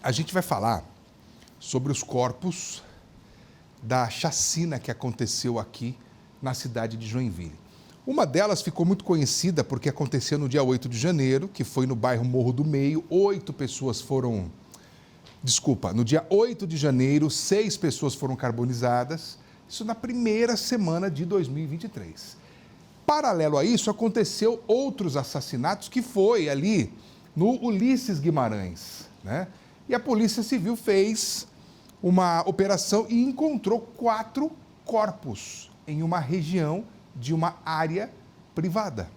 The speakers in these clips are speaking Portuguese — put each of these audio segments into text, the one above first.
A gente vai falar sobre os corpos da chacina que aconteceu aqui na cidade de Joinville. Uma delas ficou muito conhecida porque aconteceu no dia 8 de janeiro, que foi no bairro Morro do Meio. No dia 8 de janeiro, 6 pessoas foram carbonizadas. Isso na primeira semana de 2023. Paralelo a isso, aconteceu outros assassinatos que foi ali no Ulisses Guimarães, né? E a Polícia Civil fez uma operação e encontrou 4 corpos em uma região de uma área privada.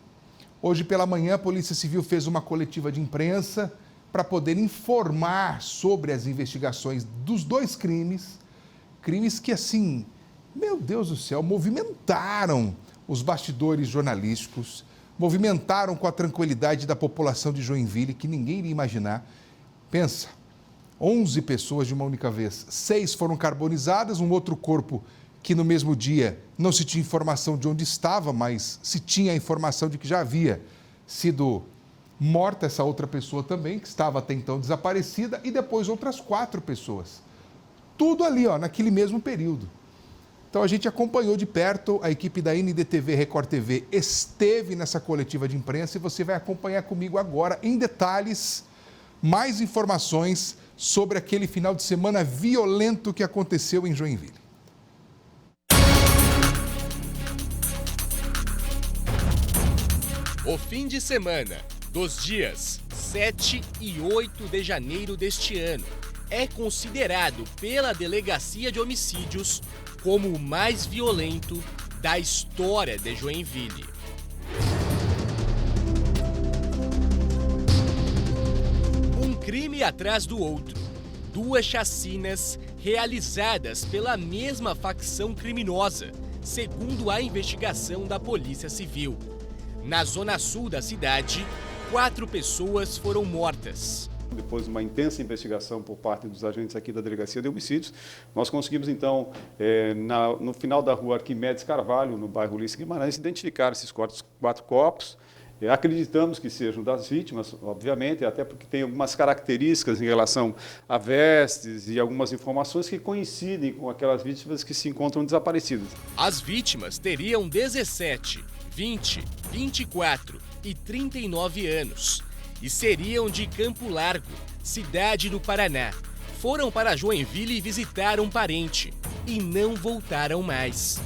Hoje pela manhã, a Polícia Civil fez uma coletiva de imprensa para poder informar sobre as investigações dos 2 crimes. Crimes que, assim, meu Deus do céu, movimentaram os bastidores jornalísticos, movimentaram com a tranquilidade da população de Joinville, que ninguém iria imaginar. Pensa, 11 pessoas de uma única vez, 6 foram carbonizadas, um outro corpo que no mesmo dia não se tinha informação de onde estava, mas se tinha a informação de que já havia sido morta essa outra pessoa também, que estava até então desaparecida, e depois outras 4 pessoas. Tudo ali, naquele mesmo período. Então a gente acompanhou de perto, a equipe da NDTV Record TV esteve nessa coletiva de imprensa e você vai acompanhar comigo agora, em detalhes, mais informações sobre aquele final de semana violento que aconteceu em Joinville. O fim de semana dos dias 7 e 8 de janeiro deste ano é considerado pela Delegacia de Homicídios como o mais violento da história de Joinville. Um crime atrás do outro, 2 chacinas realizadas pela mesma facção criminosa, segundo a investigação da Polícia Civil. Na zona sul da cidade, 4 pessoas foram mortas. Depois de uma intensa investigação por parte dos agentes aqui da Delegacia de Homicídios, nós conseguimos, então, no final da rua Arquimedes Carvalho, no bairro Ulisses Guimarães, identificar esses 4 corpos. Acreditamos que sejam das vítimas, obviamente, até porque tem algumas características em relação a vestes e algumas informações que coincidem com aquelas vítimas que se encontram desaparecidas. As vítimas teriam 17, 20, 24 e 39 anos. E seriam de Campo Largo, cidade do Paraná. Foram para Joinville visitar um parente e não voltaram mais.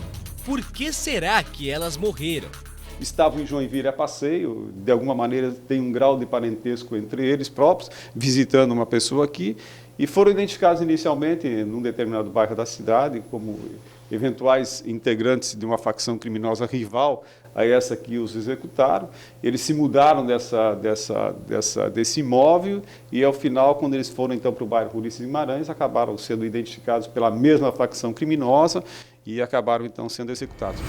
Por que será que elas morreram? Estavam em Joinville a passeio, de alguma maneira tem um grau de parentesco entre eles próprios, visitando uma pessoa aqui, e foram identificados inicialmente num determinado bairro da cidade como eventuais integrantes de uma facção criminosa rival a essa que os executaram. Eles se mudaram desse imóvel e, ao final, quando eles foram então para o bairro Ulisses Guimarães, acabaram sendo identificados pela mesma facção criminosa e acabaram então sendo executados.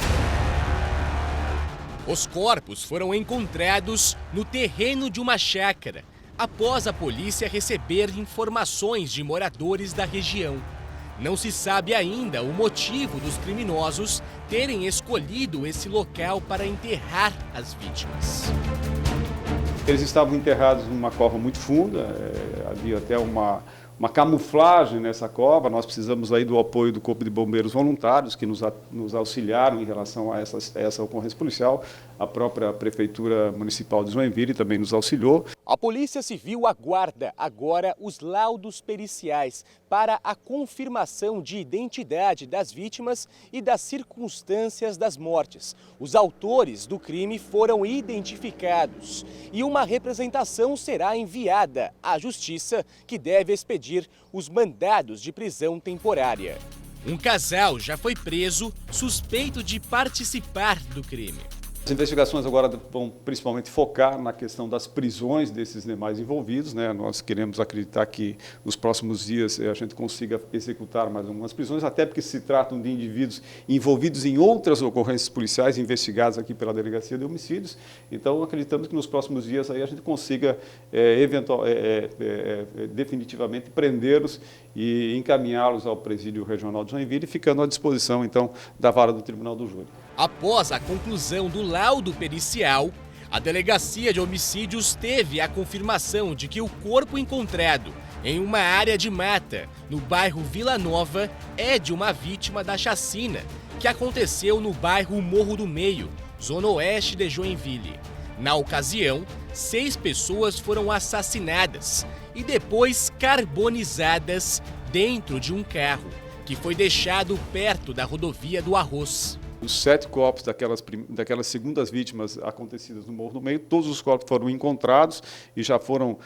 Os corpos foram encontrados no terreno de uma chácara, após a polícia receber informações de moradores da região. Não se sabe ainda o motivo dos criminosos terem escolhido esse local para enterrar as vítimas. Eles estavam enterrados numa cova muito funda, havia até uma camuflagem nessa cova. Nós precisamos aí do apoio do Corpo de Bombeiros Voluntários, que nos auxiliaram em relação a essa ocorrência policial. A própria Prefeitura Municipal de Joinville também nos auxiliou. A Polícia Civil aguarda agora os laudos periciais para a confirmação de identidade das vítimas e das circunstâncias das mortes. Os autores do crime foram identificados e uma representação será enviada à Justiça, que deve expedir os mandados de prisão temporária. Um casal já foi preso suspeito de participar do crime. As investigações agora vão principalmente focar na questão das prisões desses demais envolvidos, né? Nós queremos acreditar que nos próximos dias a gente consiga executar mais algumas prisões, até porque se tratam de indivíduos envolvidos em outras ocorrências policiais investigadas aqui pela Delegacia de Homicídios. Então, acreditamos que nos próximos dias aí a gente consiga definitivamente prendê-los e encaminhá-los ao Presídio Regional de Joinville, ficando à disposição, então, da Vara do Tribunal do Júri. Após a conclusão do laudo pericial, a Delegacia de Homicídios teve a confirmação de que o corpo encontrado em uma área de mata, no bairro Vila Nova, é de uma vítima da chacina, que aconteceu no bairro Morro do Meio, zona oeste de Joinville. Na ocasião, 6 pessoas foram assassinadas e depois carbonizadas dentro de um carro, que foi deixado perto da rodovia do Arroz. Os 7 corpos daquelas segundas vítimas acontecidas no Morro do Meio, todos os corpos foram encontrados e já foram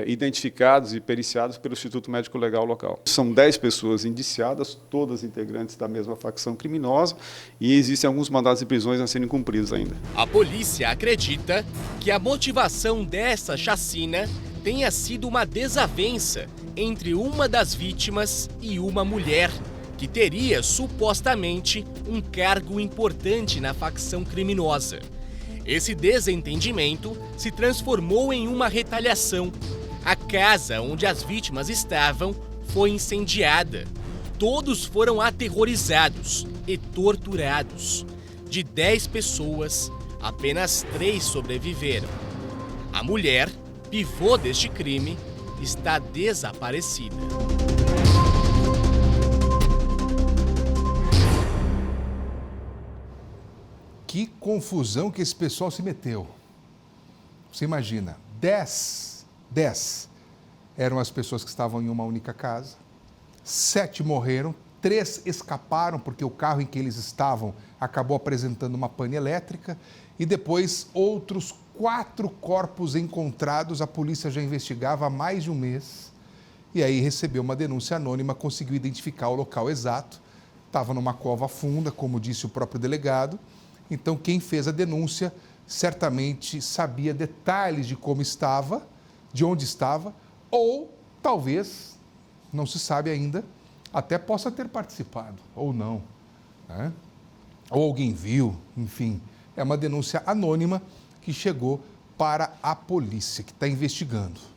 identificados e periciados pelo Instituto Médico Legal local. São 10 pessoas indiciadas, todas integrantes da mesma facção criminosa, e existem alguns mandados de prisões a serem cumpridos ainda. A polícia acredita que a motivação dessa chacina tenha sido uma desavença entre uma das vítimas e uma mulher, que teria supostamente um cargo importante na facção criminosa. Esse desentendimento se transformou em uma retaliação. A casa onde as vítimas estavam foi incendiada. Todos foram aterrorizados e torturados. De 10 pessoas, apenas 3 sobreviveram. A mulher, pivô deste crime, está desaparecida. Que confusão que esse pessoal se meteu. Você imagina, 10 eram as pessoas que estavam em uma única casa, 7 morreram, 3 escaparam porque o carro em que eles estavam acabou apresentando uma pane elétrica e depois outros 4 corpos encontrados, a polícia já investigava há mais de um mês e aí recebeu uma denúncia anônima, conseguiu identificar o local exato, estava numa cova funda, como disse o próprio delegado. Então, quem fez a denúncia certamente sabia detalhes de como estava, de onde estava, ou talvez, não se sabe ainda, até possa ter participado, ou não, né? Ou alguém viu, enfim. É uma denúncia anônima que chegou para a polícia, que está investigando.